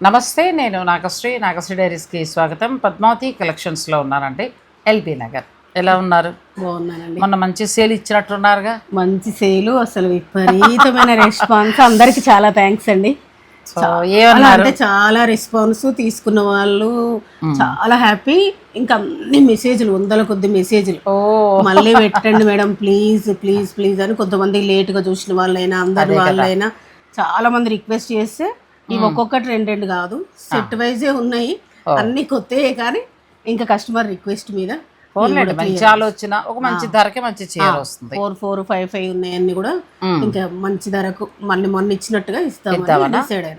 నమస్తే, నేను నాగశ్రీ డైరీస్కి స్వాగతం. పద్మావతి కలెక్షన్స్లో ఉన్నానండి, ఎల్బీ నగర్. ఎలా ఉన్నారు? బాగున్నానండి. మొన్న మంచి సేల్ ఇచ్చినట్టున్నారుగా. మంచి సేలు, అసలు విపరీతమైన రెస్పాన్స్. అందరికి చాలా థ్యాంక్స్ అండి. అంటే చాలా రెస్పాన్స్ తీసుకున్న వాళ్ళు చాలా హ్యాపీ. ఇంకా అన్ని మెసేజ్లు, వందల కొద్ది మెసేజ్లు, మళ్ళీ పెట్టండి మేడం ప్లీజ్ ప్లీజ్ ప్లీజ్ అని. కొంతమంది లేట్గా చూసిన వాళ్ళైనా అందరి వాళ్ళైనా చాలా మంది రిక్వెస్ట్ చేస్తే ఇవి ఒక్కొక్కటి రెండు కాదు, సెట్ వైజే ఉన్నాయి, అన్ని కొత్తయే. కానీ ఇంకా కస్టమర్ రిక్వెస్ట్ మీద మంచి ఆలోచన, ఒక మంచి ధరకే మంచి చీర వస్తుంది. 4, 5, 5 ఉన్నాయన్ని కూడా ఇంకా మంచి ధరకు మళ్ళీ మొన్న ఇచ్చినట్టుగా ఇస్తామని.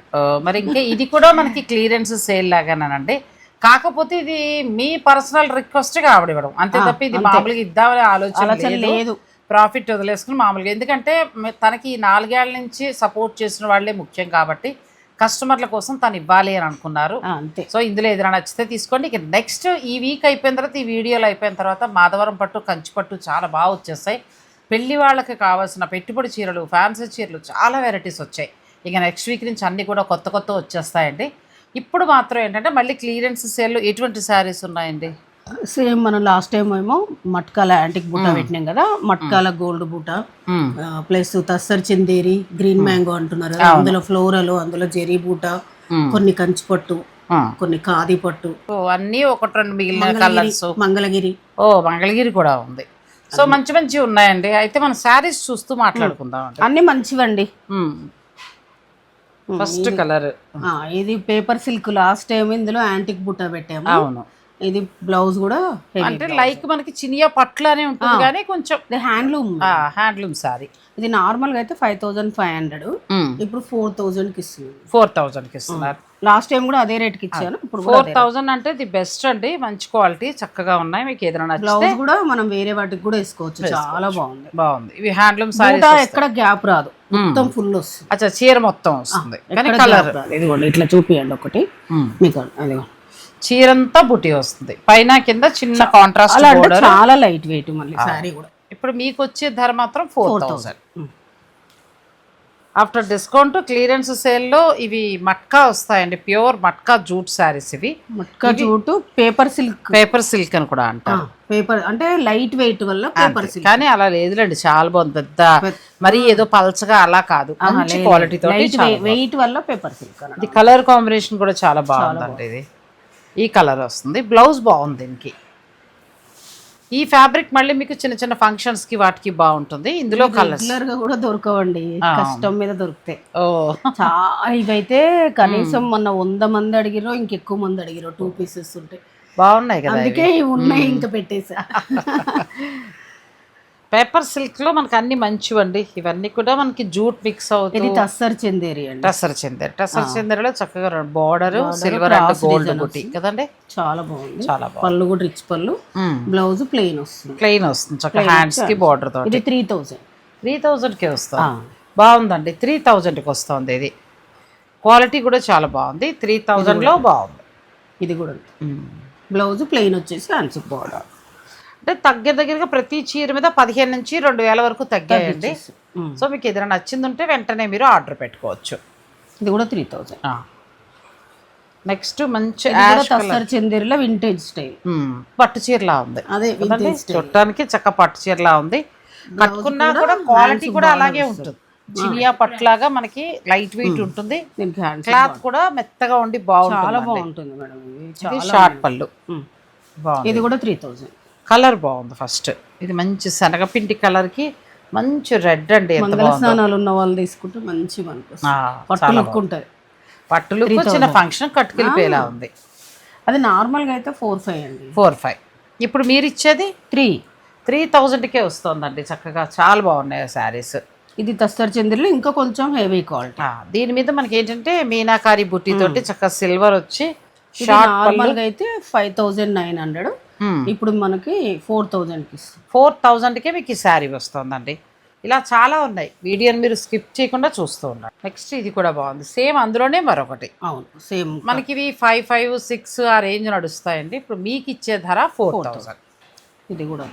మరి ఇంకా ఇది కూడా మనకి క్లియరెన్స్ సేల్ లాగానండి. కాకపోతే ఇది మీ పర్సనల్ రిక్వెస్ట్ గా ఆవిడ ఇవ్వడం అంతే తప్ప ఇది మామూలుగా ఇద్దామనే ఆలోచన లేదు. ప్రాఫిట్ వదిలేసుకుని మామూలుగా, ఎందుకంటే తనకి 4 ఏళ్ల నుంచి సపోర్ట్ చేసిన వాళ్ళే ముఖ్యం కాబట్టి కస్టమర్ల కోసం తను ఇవ్వాలి అని అనుకున్నారు. సో ఇందులో ఏదైనా నచ్చితే తీసుకోండి. ఇక నెక్స్ట్ ఈ వీక్ అయిపోయిన తర్వాత, ఈ వీడియోలు అయిపోయిన తర్వాత మాధవరం పట్టు, కంచి పట్టు చాలా బాగా వచ్చేస్తాయి. పెళ్లి వాళ్ళకి కావాల్సిన పెట్టుబడి చీరలు, ఫ్యాన్సీ చీరలు చాలా వెరైటీస్ వచ్చాయి. ఇక నెక్స్ట్ వీక్ నుంచి అన్నీ కూడా కొత్త కొత్త వచ్చేస్తాయండి. ఇప్పుడు మాత్రం ఏంటంటే మళ్ళీ క్లియరెన్స్ సేల్లో ఎటువంటి శారీస్ ఉన్నాయండి? సేమ్ మనం లాస్ట్ టైం ఏమో మట్కాల యాంటిక్ బూటా పెట్టినాం కదా, మట్కాల గోల్డ్ బూటా plus tussar Chanderi, green mango అంటున్నారు కదా, అందులో ఫ్లోరల్, అందులో జెరీ బూటా, కొన్ని కంచి పట్టు, కొన్ని ఖాదీ పట్టు, అన్ని 1-2 మిగిలిన కలర్స్. మంగళగిరి మంగళగిరి కూడా ఉంది. సో మంచి మంచి ఉన్నాయండి. అయితే మనం శారీస్ చూస్తూ మాట్లాడుకుందాం. అన్ని మంచివండి. ఫస్ట్ కలర్ ఇది పేపర్ సిల్క్. లాస్ట్ టైం ఇందులో యాంటిక్ బూటా పెట్టాము. అవును. ఇది బ్లౌజ్ కూడా అంటే లైక్ మనకి చినియా పట్లానే ఉంటుంది కానీ కొంచెం హ్యాండ్లూమ్ సారీ. ఇది నార్మల్ గా అయితే 5500, ఇప్పుడు 4000 కి ఇస్తుంది. 4000 కి ఇస్తున్నారు. లాస్ట్ టైం కూడా అదే రేట్ కి ఇచ్చాను. ఇప్పుడు 4000 అంటే ది బెస్ట్ అండి, మంచి క్వాలిటీ, చక్కగా ఉన్నాయి. మీకు ఏదైనా నచ్చితే బ్లౌజ్ కూడా మనం వేరే వాటికి కూడా వేసుకోవచ్చు. చాలా బాగుంది. ఇవి హ్యాండ్లూమ్ సారీ, ఎక్కడ గ్యాప్ రాదు, మొత్తం ఫుల్ వస్తుంది. అచ్చా, చీర మొత్తం వస్తుంది కానీ కలర్ ఇదిగోండి ఇట్లా చూపియండి ఒకటి మీకు. అదిగో చీరంతా బుట్టి వస్తుంది, పైన కింద చిన్న కాంట్రాస్ట్, చాలా లైట్ వెయిట్. మళ్ళీ సారీ కూడా ఇప్పుడు మీకు వచ్చే ధర మాత్రం 4000. ఆఫ్టర్ డిస్కౌంట్ క్లియరెన్స్ సేల్లో ఇవి మట్కా వస్తాయండి, ప్యూర్ మట్కా జూట్ శారీస్. ఇవి మట్కా జూట్ పేపర్ సిల్క్ అని కూడా అంటారు. పేపర్ అంటే లైట్ వెయిట్ వల్ల పేపర్ సిల్క్, కానీ అలా లేదులేండి, చాలా బాగుంది. పెద్ద మరి ఏదో పల్చగా అలా కాదు, మంచి క్వాలిటీతో, వెయిట్ వల్ల పేపర్ సిల్క్. ఇది కలర్ కాంబినేషన్ కూడా చాలా బాగుందండి. ఇది ఈ కలర్ వస్తుంది, బ్లౌజ్ బాగుంది దీనికి. ఈ ఫ్యాబ్రిక్ మళ్ళీ మీకు చిన్న చిన్న ఫంక్షన్స్ కి వాటికి బాగుంటుంది. ఇందులో కలర్స్ కూడా దొరకవండి, కష్టం మీద దొరుకుతాయి. ఇవైతే కనీసం మొన్న 100 మంది అడిగిరో, ఇంకెక్కువ మంది అడిగిరో. 2 పీసెస్ ఉంటాయి, బాగున్నాయి కదా, అందుకే ఉన్నాయి ఇంకా పెట్టేసా. పేపర్ సిల్క్ లో మనకి అన్ని మంచివండి. ఇవన్నీ కూడా మనకి జూట్ మిక్స్ అవుతుంది. టస్సర్ చందేరి అండి. టస్సర్ చందేరిలో చక్కగా బార్డర్ సిల్వర్ అండ్ గోల్డ్ బుట్టి కదండి, చాలా బాగుంది. చాలా బాగుంది. పళ్ళు కూడా రిచ్ పళ్ళు, బ్లౌజ్ ప్లెయిన్ వస్తుంది చక్కగా హ్యాండ్స్ కి బార్డర్ తో. ఇది 3000 కి వస్తుంది. బాగుందండి, 3000 కి వస్తుంది. ఇది క్వాలిటీ కూడా చాలా బాగుంది, 3000 లో బాగుంది. ఇది కూడా బ్లౌజ్ ప్లెయిన్ వచ్చేసి హ్యాండ్స్ బార్డర్. అంటే దగ్గరగా ప్రతి చీర మీద 15 నుంచి 2000 వరకు తగ్గాయండి. సో మీకు ఏదైనా నచ్చింది ఉంటే వెంటనే మీరు ఆర్డర్ పెట్టుకోవచ్చు. ఇది కూడా 3000. నెక్స్ట్ మంచి చందేరిలో వింటేజ్ స్టైల్ పట్టు చీరలా ఉంది. అదే చూడటానికి చక్క పట్టు చీరలా ఉంది. కట్టుకున్నా కూడా క్వాలిటీ కూడా అలాగే ఉంటుంది. చినియా పట్లాగా మనకి లైట్ వెయిట్ ఉంటుంది. క్లాత్ కూడా మెత్తగా ఉండి బాగుంటుంది, చాలా బాగుంటుంది మేడం. షార్ట్ పళ్ళు. ఇది కూడా 3000. కలర్ బాగుంది. ఫస్ట్ ఇది మంచి శనగపిండి కలర్ కి మంచి రెడ్ అండి. స్నానాలు ఉన్న వాళ్ళు తీసుకుంటే మంచి పట్టు లుక్ ఉంటుంది. పట్టు లుక్ చిన్న ఫంక్షన్ కట్టుకెళ్ళిపోయేలా ఉంది. అది నార్మల్గా అయితే 45 అండి. 45. ఇప్పుడు మీరు ఇచ్చేది 3000కే వస్తుందండి. చక్కగా చాలా బాగున్నాయి శారీస్. ఇది తస్తర్ చంద్రలో ఇంకా కొంచెం హెవీ క్వాలిటీ. దీని మీద మనకి ఏంటంటే మీనాకారి బుట్టి తోటి చక్కగా సిల్వర్ వచ్చి, నార్మల్గా అయితే 5900, ఇప్పుడు మనకి 4000కే మీకు ఈ శారీ వస్తుందండి. ఇలా చాలా ఉన్నాయి, వీడియోని మీరు స్కిప్ చేయకుండా చూస్తూ ఉన్నారు. నెక్స్ట్ ఇది కూడా బాగుంది, సేమ్ అందులోనే మరొకటి. అవును, సేమ్ మనకి ఇవి 5, 6 ఆ రేంజ్ నడుస్తాయండి. ఇప్పుడు మీకు ఇచ్చే ధర 4000. ఇది కూడా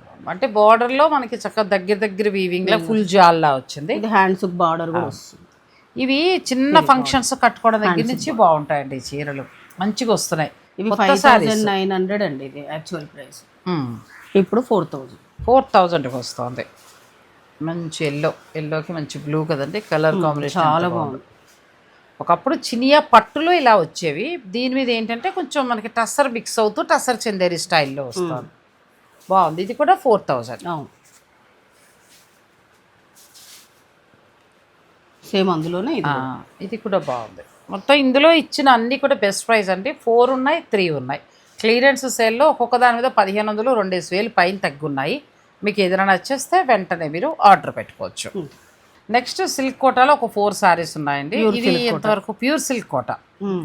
బాగుంది. అంటే బార్డర్ లో మనకి చక్కగా దగ్గర వీవింగ్ లో ఫుల్ జాల్లా వచ్చింది. ఇది హ్యాండ్స్ బార్డర్ కూడా వస్తుంది. ఇవి చిన్న ఫంక్షన్స్ కట్టుకోవడం దగ్గర నుంచి బాగుంటాయండి ఈ చీరలు, మంచిగా వస్తున్నాయి. ఇవి 5900 అండి, ఇది యాక్చువల్ ప్రైస్. ఇప్పుడు 4000కి వస్తుంది. మంచి ఎల్లోకి మంచి బ్లూ కదండి, కలర్ కాంబినేషన్ చాలా బాగుంది. ఒకప్పుడు చినియా పట్టులు ఇలా వచ్చేవి, దీని మీద ఏంటంటే కొంచెం మనకి టస్సర్ మిక్స్ అవుతూ టస్సర్ చందేరి స్టైల్లో వస్తుంది. బాగుంది. ఇది కూడా 4000. సేమ్ అందులోనే ఇది కూడా బాగుంది. మొత్తం ఇందులో ఇచ్చిన అన్ని కూడా బెస్ట్ ప్రైస్ అండి. 4 ఉన్నాయి, 3 ఉన్నాయి. క్లియరెన్స్ సేల్లో ఒక్కొక్క దాని మీద 1500, 2000 పైన తగ్గున్నాయి. మీకు ఏదైనా నచ్చేస్తే వెంటనే మీరు ఆర్డర్ పెట్టుకోవచ్చు. నెక్స్ట్ సిల్క్ కోటాలో ఒక 4 సారీస్ ఉన్నాయండి. ఇవి ఎంతవరకు pure silk Kota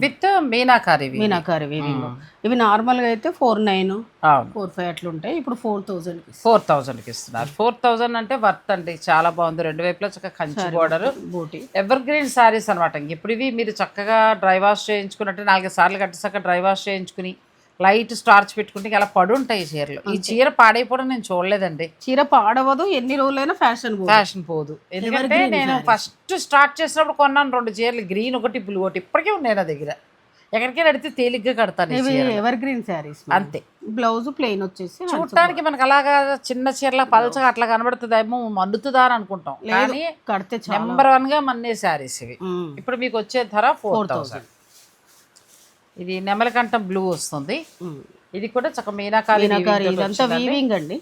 with meenakari weaving. ఇవి నార్మల్గా అయితే 49, 45 అట్లా ఉంటాయి. ఇప్పుడు 4000కి ఇస్తున్నారు. 4000 అంటే వర్త్ అండి, చాలా బాగుంది. 2 వైపులా చక్కగా కంచి బోర్డర్, బూటీ, ఎవర్ గ్రీన్ సారీస్ అనమాట. ఇప్పుడు ఇవి మీరు చక్కగా డ్రై వాష్ చేయించుకున్నట్టు 4 సార్లు కట్టేసాక డ్రై వాష్ చేయించుకుని లైట్ స్టార్చ్ పెట్టుకుంటే అలా పడు ఉంటాయి చీరలు. ఈ చీర పాడైపోవడం నేను చూడలేదండి. చీర పాడవదు, ఎన్ని రోజులైనా ఫ్యాషన్ పోదు. ఎందుకంటే నేను ఫస్ట్ స్టార్ట్ చేసినప్పుడు కొన్నాను 2 చీరలు, గ్రీన్ ఒకటి, బ్లూ ఒకటి. ఇప్పటికే ఉన్నాయి నా దగ్గర. ఎక్కడికైనా అడిగితే తేలిగ్గా కడతాను. ఎవర్ గ్రీన్ శారీస్ అంతే. బ్లౌజ్ ప్లెయిన్ వచ్చేసి చూడటానికి మనకు అలాగా చిన్న చీరల పలచగా అట్లా కనబడుతుందేమో, మన్నుతుందా అని అనుకుంటాం, కానీ కడితే నెంబర్ 1గా మన్నే శారీస్ ఇవి. ఇప్పుడు మీకు వచ్చే ధర 4000. ఇది నెమలకంఠం బ్లూ వస్తుంది. ఇది కూడా చక్క మీనాకారి వీవింగ్ అండి,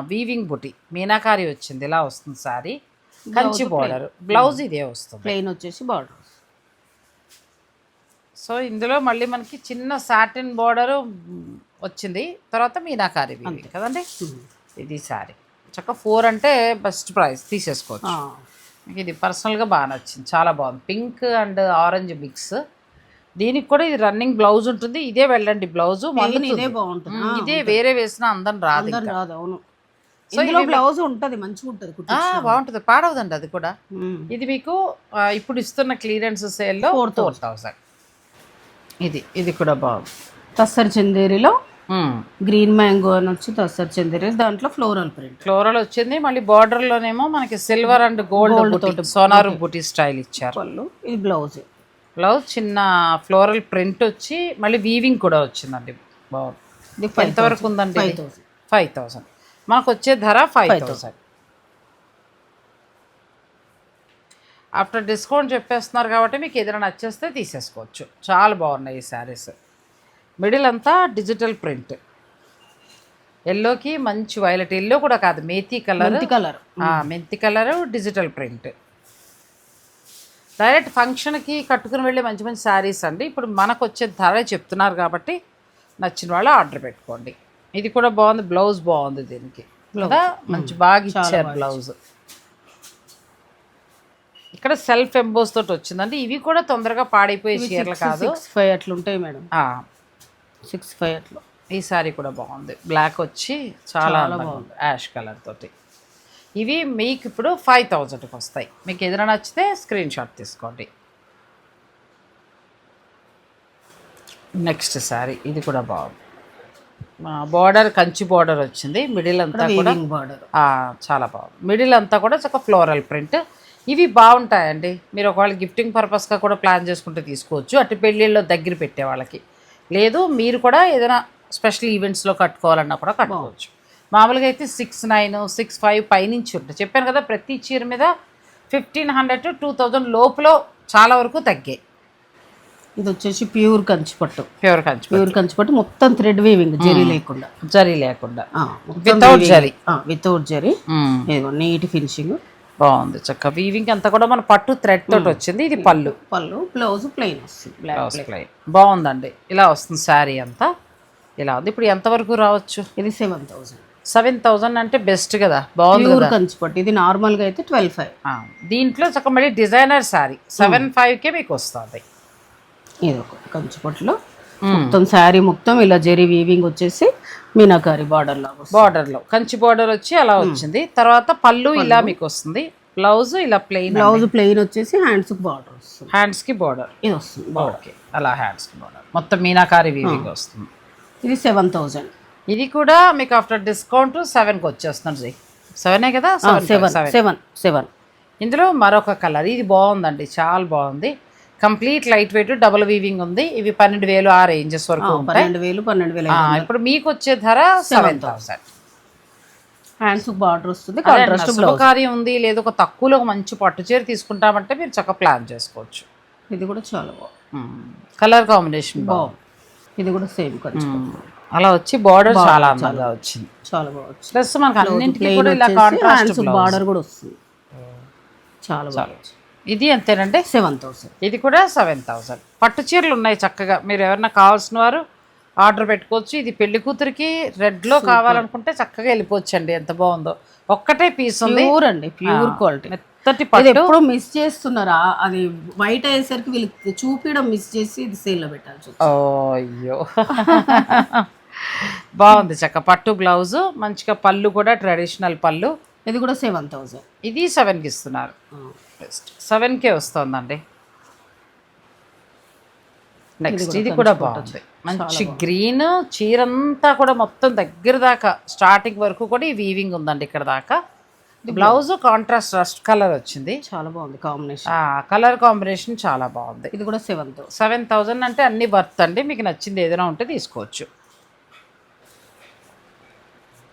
వీవింగ్ బుట్టి మీనాకారి వచ్చింది. ఇలా వస్తుంది సారీ, కంచి బోర్డర్, బ్లౌజ్ ఇదే వస్తుంది, ప్లెయిన్ వచ్చేసి బార్డర్. సో ఇందులో మళ్ళీ మనకి చిన్న సాటిన్ బోర్డర్ వచ్చింది, తర్వాత మీనాకారి వీవింగ్ కదండి. ఇది సారీ చక్క 4 అంటే బెస్ట్ ప్రైస్, తీసేసుకోవచ్చు. మీకు ఇది పర్సనల్గా బాగా నచ్చింది, చాలా బాగుంది. Pink and orange mix. దీనికి కూడా ఇది రన్నింగ్ బ్లౌజ్ ఉంటుంది. ఇదే వెళ్ళండి బ్లౌజ్, ఇదే బాగుంటుంది. ఇదే వేరే వేసినా అందరం రాదు. అవును, ఇందులో బ్లౌజ్ ఉంటుంది, మంచిగా ఉంటుంది, బాగుంటుంది, పాడవదండి అది కూడా. ఇది మీకు ఇప్పుడు ఇస్తున్న క్లియరెన్స్ సేల్లో 4000. ఇది కూడా బాగుంది. తస్సర్ చందేరిలో గ్రీన్ మ్యాంగో అని వచ్చి తస్సర్ చందేరి, దాంట్లో ఫ్లోరల్ వచ్చింది. మళ్ళీ బార్డర్ లోనేమో మనకి సిల్వర్ అండ్ గోల్డ్ తోటి సోనారు బుటీ స్టైల్ ఇచ్చారు. ఇది బ్లౌజ్ చిన్న ఫ్లోరల్ ప్రింట్ వచ్చి మళ్ళీ వీవింగ్ కూడా వచ్చిందండి. బాగుంది. ఎంతవరకు ఉందండి? 5000. మనకు వచ్చే ధర 5000. ఆఫ్టర్ డిస్కౌంట్ చెప్పేస్తున్నారు కాబట్టి మీకు ఏదైనా నచ్చేస్తే తీసేసుకోవచ్చు. చాలా బాగున్నాయి ఈ శారీస్. మిడిల్ అంతా డిజిటల్ ప్రింట్, ఎల్లోకి మంచి వైలెట్, ఎల్లో కూడా కాదు, మెంతి కలర్ డిజిటల్ ప్రింట్. డైరెక్ట్ ఫంక్షన్కి కట్టుకుని వెళ్ళే మంచి మంచి శారీస్ అండి. ఇప్పుడు మనకు వచ్చే ధర చెప్తున్నారు కాబట్టి నచ్చిన వాళ్ళు ఆర్డర్ పెట్టుకోండి. ఇది కూడా బాగుంది, బ్లౌజ్ బాగుంది దీనికి కదా, మంచి బాగా ఇచ్చారు బ్లౌజ్. ఇక్కడ సెల్ఫ్ ఎంబోస్ తోటి వచ్చిందండి. ఇవి కూడా తొందరగా పాడైపోయే చీరలు కాదు, 65 అట్లుంటాయి మేడం. 65 అట్లా. ఈ సారీ కూడా బాగుంది, బ్లాక్ వచ్చి చాలా బాగుంది, యాష్ కలర్ తోటి. ఇవి మీకు ఇప్పుడు 5000కి వస్తాయి. మీకు ఏదైనా నచ్చితే స్క్రీన్ షాట్ తీసుకోండి. నెక్స్ట్ సారీ ఇది కూడా బాగుంది. బార్డర్ కంచి బార్డర్ వచ్చింది, మిడిల్ అంతా కూడా చాలా బాగుంది. మిడిల్ అంతా కూడా ఒక ఫ్లోరల్ ప్రింట్. ఇవి బాగుంటాయండి, మీరు ఒకవేళ గిఫ్టింగ్ పర్పస్గా కూడా ప్లాన్ చేసుకుంటే తీసుకోవచ్చు. అటు పెళ్ళిళ్ళలో దగ్గర పెట్టే వాళ్ళకి, లేదు మీరు కూడా ఏదైనా స్పెషల్ ఈవెంట్స్లో కట్టుకోవాలన్నా కూడా కట్టుకోవచ్చు. మామూలుగా అయితే 69, 65 పైనుంచి ఉంటుంది. చెప్పాను కదా, ప్రతి చీర మీద 1500 to 2000 లోపల చాలా వరకు తగ్గాయి. ఇది వచ్చేసి ప్యూర్ కంచిపట్టు మొత్తం థ్రెడ్ వీవింగ్, జరీ లేకుండా వితౌట్ జరీ. నీట్ ఫినిషింగ్, బాగుంది. చక్క వీవింగ్ అంతా కూడా మన పట్టు థ్రెడ్ తోటి వచ్చింది. ఇది పళ్ళు, బ్లౌజ్ ప్లెయిన్ వస్తుంది. బాగుందండి. ఇలా వస్తుంది శారీ అంతా, ఇలా ఉంది. ఇప్పుడు ఎంతవరకు రావచ్చు? ఇది 7000 అంటే బెస్ట్ కదా, బాగుంది కంచిపట్టు. ఇది నార్మల్గా అయితే 12,500. దీంట్లో చక్క మళ్ళీ డిజైనర్ శారీ 7500 మీకు వస్తుంది. ఇది ఒక కంచిపట్టులో మొత్తం శారీ మొత్తం ఇలా జరీ వీవింగ్ వచ్చేసి మీనాకారి బార్డర్లో కంచి బార్డర్ వచ్చి అలా వచ్చింది. తర్వాత పళ్ళు ఇలా మీకు వస్తుంది, బ్లౌజ్ ఇలా ప్లెయిన్ వచ్చేసి హ్యాండ్స్కి బార్డర్ ఇది వస్తుంది. ఓకే, అలా హ్యాండ్స్కి బార్డర్ మొత్తం మీనాకారి వీవింగ్ వస్తుంది. ఇది 7000. ఇది కూడా మీకు ఆఫ్టర్ డిస్కౌంట్ 7కి వచ్చేస్తుంది. 7 కదా, 7. ఇందులో మరొక కలర్, ఇది బాగుందండి, చాలా బాగుంది. Complete light weight, double weaving ఉంది. ఇవి 12,000 ఆ రేంజెస్ వరకు ఉంటాయి. 12,000 ఇప్పుడు మీకు వచ్చే ధర 7,000. హ్యాండ్స్ బార్డర్ వస్తుంది, శుభకార్యం ఉంది, లేదా ఒక తక్కువలో ఒక మంచి పట్టు చీర తీసుకుంటామంటే మీరు చక్కగా ప్లాన్ చేసుకోవచ్చు. ఇది కూడా చాలా బాగుంది, కలర్ కాంబినేషన్ బాగుంది. ఇది కూడా సేమ్ కొంచెం అలా వచ్చి బార్డర్ చాలా అందంగా వచ్చింది, చాలా బాగుంది. ప్లస్ మనకి అన్నింటికి కూడా ఇలా కాంట్రాస్ట్ బార్డర్ కూడా వస్తుంది, చాలా బాగుంది. ఇది అంతేనండి 7,000. ఇది కూడా 7,000. పట్టు చీరలు ఉన్నాయి చక్కగా, మీరు ఎవరన్నా కావాల్సిన వారు ఆర్డర్ పెట్టుకోవచ్చు. ఇది పెళ్లి కూతురికి రెడ్లో కావాలనుకుంటే చక్కగా వెళ్ళిపోవచ్చు అండి, ఎంత బాగుందో. ఒక్కటే పీస్ ఉంది, ప్యూర్ అండి, ప్యూర్ క్వాలిటీ. మెత్తటి పట్టు ఎప్పుడు మిస్ చేస్తున్నారా, అది వైట్ అయ్యేసరికి వీళ్ళకి చూపించడం మిస్ చేసి ఇది సేల్లో పెట్టాల్సి. అయ్యో బాగుంది చక్క పట్టు బ్లౌజ్, మంచిగా పళ్ళు కూడా ట్రెడిషనల్ పళ్ళు. ఇది కూడా 7,000. ఇది 7కి ఇస్తున్నారు, 7K వస్తుందండి. నెక్స్ట్ ఇది కూడా బాగుంది, మంచి గ్రీన్ చీరంతా కూడా మొత్తం దగ్గర దాకా స్టార్టింగ్ వరకు కూడా ఈ వీవింగ్ ఉందండి ఇక్కడ దాకా. బ్లౌజ్ కాంట్రాస్ట్ రస్ట్ కలర్ వచ్చింది, చాలా బాగుంది కాంబినేషన్. కలర్ కాంబినేషన్ చాలా బాగుంది. ఇది కూడా 7,000. 7,000 అంటే అన్ని వర్త్ అండి, మీకు నచ్చింది ఏదైనా ఉంటే తీసుకోవచ్చు.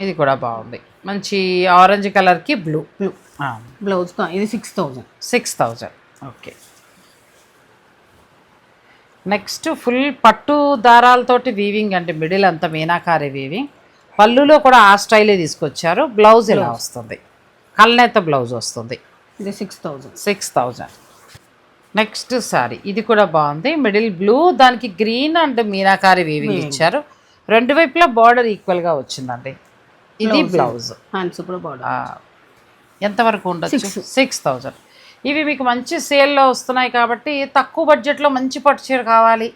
ఇది కూడా బాగుంది, మంచి ఆరెంజ్ కలర్కి బ్లూ బ్లౌజ్. ఇది 6,000. 6,000. ఓకే. నెక్స్ట్ ఫుల్ పట్టు దారాలతోటి వీవింగ్ అంటే మిడిల్ అంతా మీనాకారి వీవింగ్, పళ్ళులో కూడా ఆ స్టైలే తీసుకొచ్చారు. బ్లౌజ్ ఇలా వస్తుంది, కల్నేత బ్లౌజ్ వస్తుంది. ఇది 6,000. 6,000. నెక్స్ట్ శారీ, ఇది కూడా బాగుంది, మిడిల్ బ్లూ, దానికి గ్రీన్ అండ్ మీనాకారి వీవింగ్ ఇచ్చారు. రెండు వైపులా బార్డర్ ఈక్వల్గా వచ్చిందండి. ఇది బ్లౌజ్, హ్యాండ్స్ కూడా బార్డర్. ఎంతవరకు ఉండొచ్చు? 6,000. ఇవి మీకు మంచి సేల్లో వస్తున్నాయి కాబట్టి, తక్కువ బడ్జెట్లో మంచి పట్టు చీర కావాలి,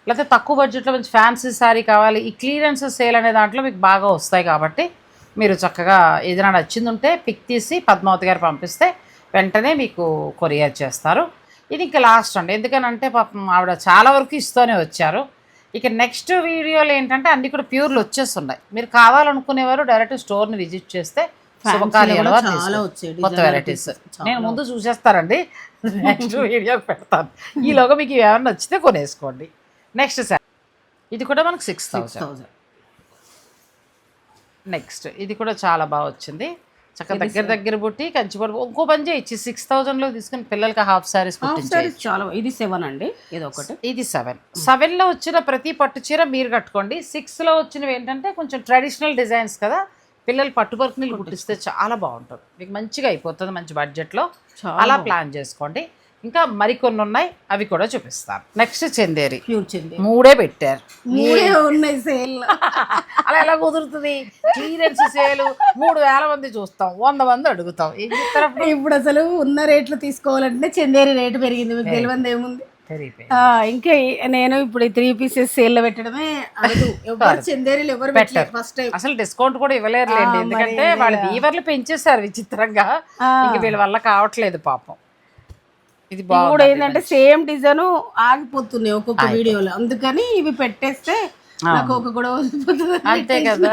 లేకపోతే తక్కువ బడ్జెట్లో మంచి ఫ్యాన్సీ శారీ కావాలి, ఈ క్లియరెన్స్ సేల్ అనే దాంట్లో మీకు బాగా వస్తాయి. కాబట్టి మీరు చక్కగా ఏదైనా నచ్చింది ఉంటే పిక్ తీసి పద్మావతి గారు పంపిస్తే వెంటనే మీకు కొరియర్ చేస్తారు. ఇది ఇంకా లాస్ట్ అండి, ఎందుకనంటే పాపం ఆవిడ చాలా వరకు ఇస్తూనే వచ్చారు. ఇక నెక్స్ట్ వీడియోలో ఏంటంటే అన్నీ కూడా ప్యూర్లు వచ్చేస్తున్నాయి. మీరు కావాలనుకునేవారు డైరెక్ట్ స్టోర్ని విజిట్ చేస్తే శుభకార్యాలు కొత్త వెరైటీస్ నేను ముందు చూసేస్తారండి, నెక్స్ట్ వీడియోకి పెడతాను. ఈలోగా మీకు ఏమైనా నచ్చితే కొనేసుకోండి. నెక్స్ట్ సార్, ఇది కూడా మనకు 6,000. నెక్స్ట్ ఇది కూడా చాలా బాగా వచ్చింది, చక్కగా దగ్గర బుట్టి కంచిపడు. ఇంకో పని చేయొచ్చు, 6,000లో తీసుకుని పిల్లలకి హాఫ్ శారీస్ కుట్టించేయచ్చు. చాలా. ఇది 7 అండి, ఇది ఒకటి. ఇది 7. 7లో వచ్చిన ప్రతి పట్టు చీర మీరు కట్టుకోండి. 6లో వచ్చినవి ఏంటంటే కొంచెం ట్రెడిషనల్ డిజైన్స్ కదా, పిల్లలు పట్టుపరుకు నీళ్ళు కుట్టిస్తే చాలా బాగుంటుంది, మీకు మంచిగా అయిపోతుంది మంచి బడ్జెట్లో. అలా ప్లాన్ చేసుకోండి. ఇంకా మరికొన్ని ఉన్నాయి, అవి కూడా చూపిస్తాను. నెక్స్ట్ చందేరి, 3 పెట్టారు, 3 ఉన్నాయి సేల్. అలా ఎలా కుదురుతుంది? క్లియరెన్స్ సేల్ 3,000 మంది చూస్తాం, 100 మంది అడుగుతాం, ఏం చెప్తారు? ఇప్పుడు అసలు ఉన్న రేట్లు తీసుకోవాలంటే చందేరి రేటు పెరిగింది, మీకు తెలియదు ఏముంది. ఇంకా నేను ఇప్పుడు 3 పీసెస్ సేల్ పెట్టడమే చందేరీలు ఎవరు పెట్టారు ఫస్ట్ టైం. అసలు డిస్కౌంట్ కూడా ఇవ్వలేరులేండి, ఎందుకంటే వాళ్ళు వీవర్లు పెంచేశారు విచిత్రంగా, ఇంక వీళ్ళ వల్ల కావట్లేదు పాపం. ఇది బాగుంది ఏంటంటే సేమ్ డిజైన్ ఆగిపోతున్నాయి ఒక్కొక్క వీడియోలో, అందుకని ఇవి పెట్టేస్తే నాకు ఒక కూడా వదిలిపోతుంది అంతే కదా.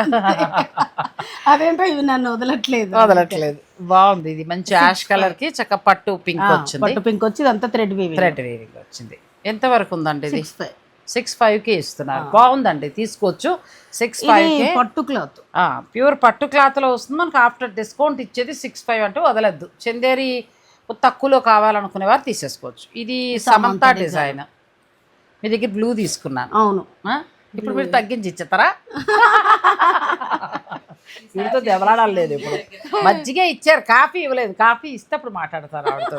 అదేంటో ఇవి నన్ను వదలట్లేదు. బాగుంది, ఇది మంచి యాష్ కలర్ కి చక్క పట్టు పింక్ వచ్చింది, పట్టు పింక్ వచ్చి అంతా థ్రెడ్ వీవింగ్ వచ్చింది. ఎంత వరకు ఉందండి ఇది? 6,500 ఇస్తున్నారు. బాగుందండి, తీసుకోవచ్చు. 6,500 పట్టు క్లాత్, ప్యూర్ పట్టు క్లాత్ లో వస్తుంది మనకు. ఆఫ్టర్ డిస్కౌంట్ ఇచ్చేది 6,500 అంటే వదలద్దు. చందేరి తక్కువలో కావాలనుకునే వారు తీసేసుకోవచ్చు. ఇది సమంతా డిజైన్, మీ దగ్గర బ్లూ తీసుకున్నాను. అవును, ఇప్పుడు మీరు తగ్గించి ఇచ్చేస్తారా? వీటితో దెబ్బలాడాలి లేదు. ఇప్పుడు మజ్జిగ ఇచ్చారు, కాఫీ ఇవ్వలేదు. కాఫీ ఇస్తే అప్పుడు మాట్లాడతారు ఆవిడతో.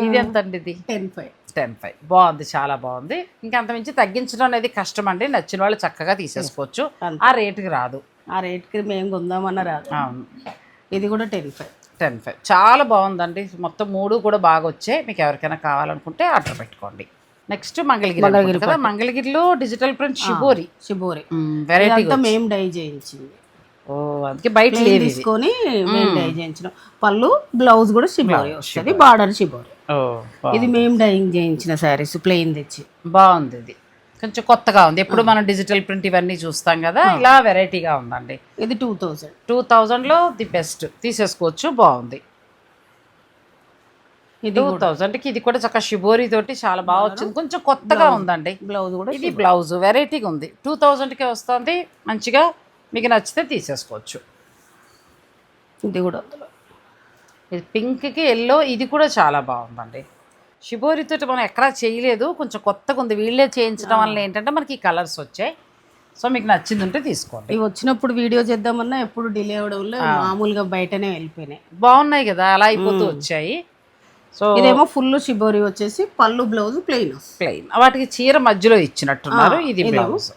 ఇది ఎంత అండి? ఇది 10,500. బాగుంది, చాలా బాగుంది. ఇంకా అంతమించి తగ్గించడం అనేది కష్టం అండి, నచ్చిన వాళ్ళు చక్కగా తీసేసుకోవచ్చు. ఆ రేటుకి రాదు, ఆ రేటుకి మేము కొందామన్న రాదు. అవును, ఇది కూడా 10,500. చాలా బాగుందండి. మొత్తం 3 కూడా బాగా వచ్చాయి. మీకు ఎవరికైనా కావాలనుకుంటే ఆర్డర్ పెట్టుకోండి. నెక్స్ట్ మంగళగిరి కదా, మంగళగిరిలో డిజిటల్ ప్రింట్ షిబోరి వెరైటీ మేము డై చేయించింది. అందుకే బయట తీసుకొని మేము డై చేయించిన. పళ్ళు బ్లౌజ్ కూడా షిబోరి వస్తుంది, బార్డర్ షిబోరి. ఇది మేము డైయింగ్ చేయించిన శారీస్ ప్లెయిన్ తెచ్చి. బాగుంది, ఇది కొంచెం కొత్తగా ఉంది. ఎప్పుడు మనం డిజిటల్ ప్రింట్ ఇవన్నీ చూస్తాం కదా, ఇలా వెరైటీగా ఉందండి. ఇది 2,000. 2,000లో ది బెస్ట్, తీసేసుకోవచ్చు. బాగుంది. 2000కి ఇది కూడా చక్కగా షిబోరి తోటి చాలా బాగా వచ్చింది, కొంచెం కొత్తగా ఉందండి. బ్లౌజ్ కూడా ఇది బ్లౌజ్ వెరైటీగా ఉంది, 2000కే వస్తుంది. మంచిగా మీకు నచ్చితే తీసేసుకోవచ్చు. ఇది కూడా ఇది పింక్కి ఎల్లో, ఇది కూడా చాలా బాగుందండి. షిబోరితో మనం ఎక్కడా చేయలేదు, కొంచెం కొత్తగా ఉంది. వీళ్ళే చేయించడం వల్ల ఏంటంటే మనకి ఈ కలర్స్ వచ్చాయి. సో మీకు నచ్చింది ఉంటే తీసుకోండి. ఇవి వచ్చినప్పుడు వీడియో చేద్దామన్నా ఎప్పుడు డిలే అవ్వడం వల్ల మామూలుగా బయటనే వెళ్ళిపోయినాయి. బాగున్నాయి కదా, అలా అయిపోతూ వచ్చాయి. సో ఇదేమో ఫుల్ షిబోరి వచ్చేసి పళ్ళు బ్లౌజ్ ప్లెయిన్ వాటికి చీర మధ్యలో ఇచ్చినట్టున్నారు. ఇది బ్లౌజ్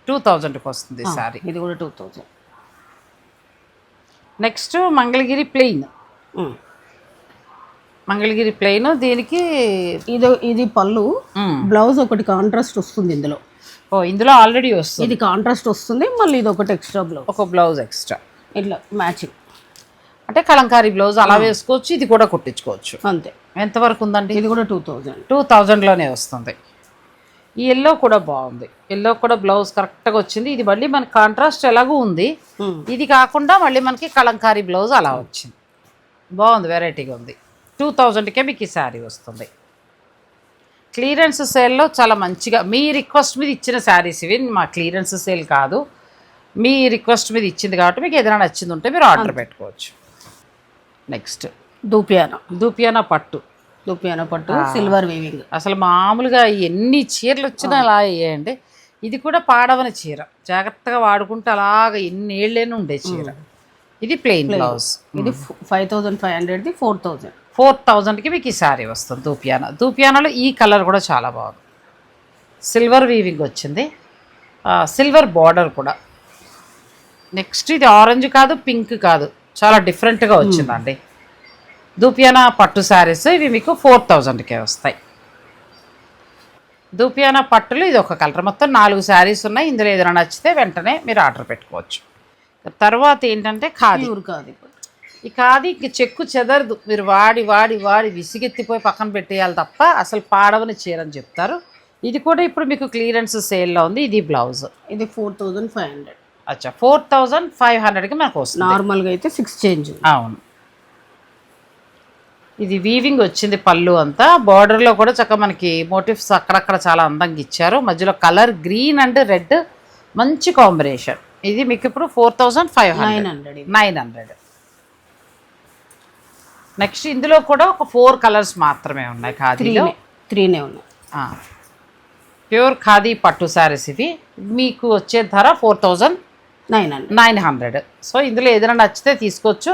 2000కి వస్తుంది సారీ. ఇది కూడా 2000. Next Mangalagiri plain. Mangalagiri plain, దీనికి ఇది పళ్ళు, బ్లౌజ్ ఒకటి కాంట్రాస్ట్ వస్తుంది ఇందులో. ఇందులో ఆల్రెడీ వస్తుంది, ఇది కాంట్రాస్ట్ వస్తుంది. మళ్ళీ ఇది ఒకటి ఎక్స్ట్రా బ్లౌజ్, ఒక బ్లౌజ్ ఎక్స్ట్రా ఇట్లా మ్యాచింగ్. అంటే కలంకారీ బ్లౌజ్ అలా వేసుకోవచ్చు, ఇది కూడా కుట్టించుకోవచ్చు. అంతే. ఎంతవరకు ఉందండి? ఇది కూడా 2000. 2000లోనే వస్తుంది. ఈ ఎల్లో కూడా బాగుంది, ఎల్లో కూడా బ్లౌజ్ కరెక్ట్గా వచ్చింది. ఇది మళ్ళీ మనకి కాంట్రాస్ట్ ఎలాగూ ఉంది, ఇది కాకుండా మళ్ళీ మనకి కలంకారీ బ్లౌజ్ అలా వచ్చింది. బాగుంది, వెరైటీగా ఉంది. 2000కే మీకు ఈ శారీ వస్తుంది. క్లియరెన్స్ సేల్లో చాలా మంచిగా మీ రిక్వెస్ట్ మీద ఇచ్చిన శారీస్ ఇవి. మా క్లియరెన్స్ సేల్ కాదు, మీ రిక్వెస్ట్ మీద ఇచ్చింది కాబట్టి మీకు ఏదైనా నచ్చింది ఉంటే మీరు ఆర్డర్ పెట్టుకోవచ్చు. నెక్స్ట్ దూపియానా పట్టు. Silver weaving. అసలు మామూలుగా ఎన్ని చీరలు వచ్చినా అలా అయ్యాయండి. ఇది కూడా పాడవని చీర, జాగ్రత్తగా వాడుకుంటే అలాగ ఎన్ని ఏళ్ళైనా ఉండే చీర. ఇది ప్లెయిన్ బ్లౌజ్. ఇది 5500ది 4000. 4000కి మీకు ఈ శారీ వస్తుంది. దూపియానాలో ఈ కలర్ కూడా చాలా బాగుంది, సిల్వర్ వీవింగ్ వచ్చింది, సిల్వర్ బార్డర్ కూడా. నెక్స్ట్ ఇది ఆరెంజ్ కాదు, పింక్ కాదు, చాలా డిఫరెంట్గా వచ్చిందండి. దూపియానా పట్టు శారీస్ ఇవి మీకు 4000కే వస్తాయి. దూపియానా పట్టులు ఇది ఒక కలర్, మొత్తం 4 శారీస్ ఉన్నాయి. ఇందులో ఏదైనా నచ్చితే వెంటనే మీరు ఆర్డర్ పెట్టుకోవచ్చు. తర్వాత ఏంటంటే ఖాదీ. ఈ ఖాదీ చెక్కు చెదరదు, మీరు వాడి వాడి వాడి విసిగెత్తిపోయి పక్కన పెట్టేయాలి తప్ప అసలు పాడవని చీర అని చెప్తారు. ఇది కూడా ఇప్పుడు మీకు క్లియరెన్స్ సేల్లో ఉంది. ఇది బ్లౌజ్, ఇది 4500. అచ్చా 4500కి మనకు వస్తుంది. నార్మల్గా అయితే 6 చేంజ్. అవును. ఇది వీవింగ్ వచ్చింది పళ్ళు అంతా, బార్డర్లో కూడా చక్కగా మనకి మోటివ్స్ అక్కడక్కడ చాలా అందంగా ఇచ్చారు. మధ్యలో కలర్ గ్రీన్ అండ్ రెడ్ మంచి కాంబినేషన్. ఇది మీకు ఇప్పుడు 4500. నెక్స్ట్ ఇందులో కూడా ఒక 4 కలర్స్ మాత్రమే ఉన్నాయి. ఖాదీలో 3 ఉన్నాయి. ప్యూర్ ఖాదీ పట్టు శారీస్ ఇవి. మీకు వచ్చే ధర 4900. సో ఇందులో ఏదైనా నచ్చితే తీసుకోవచ్చు.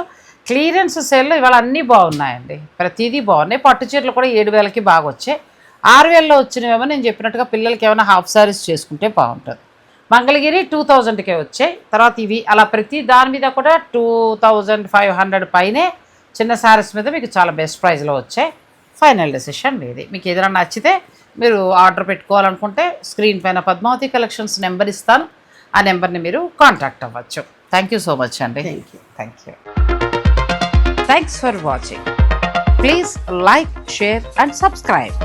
క్లియరెన్స్ సేల్లో ఇవాళ అన్నీ బాగున్నాయండి, ప్రతిదీ బాగున్నాయి. పట్టు చీరలు కూడా 7000కి బాగా వచ్చాయి. 6000లో వచ్చినవేమో నేను చెప్పినట్టుగా పిల్లలకి ఏమైనా హాఫ్ శారీస్ చేసుకుంటే బాగుంటుంది. మంగళగిరి 2000కే వచ్చాయి. తర్వాత ఇవి అలా ప్రతి దాని మీద కూడా 2500 పైనే చిన్న శారీస్ మీద మీకు చాలా బెస్ట్ ప్రైస్లో వచ్చాయి. ఫైనల్ డెసిషన్ మీది. మీకు ఏదైనా నచ్చితే మీరు ఆర్డర్ పెట్టుకోవాలనుకుంటే స్క్రీన్ పైన పద్మావతి కలెక్షన్స్ నెంబర్ ఇస్తాను, ఆ నెంబర్ని మీరు కాంటాక్ట్ అవ్వచ్చు. థ్యాంక్ యూ సో మచ్ అండి. Thank you. Thanks for watching. Please like, share and subscribe.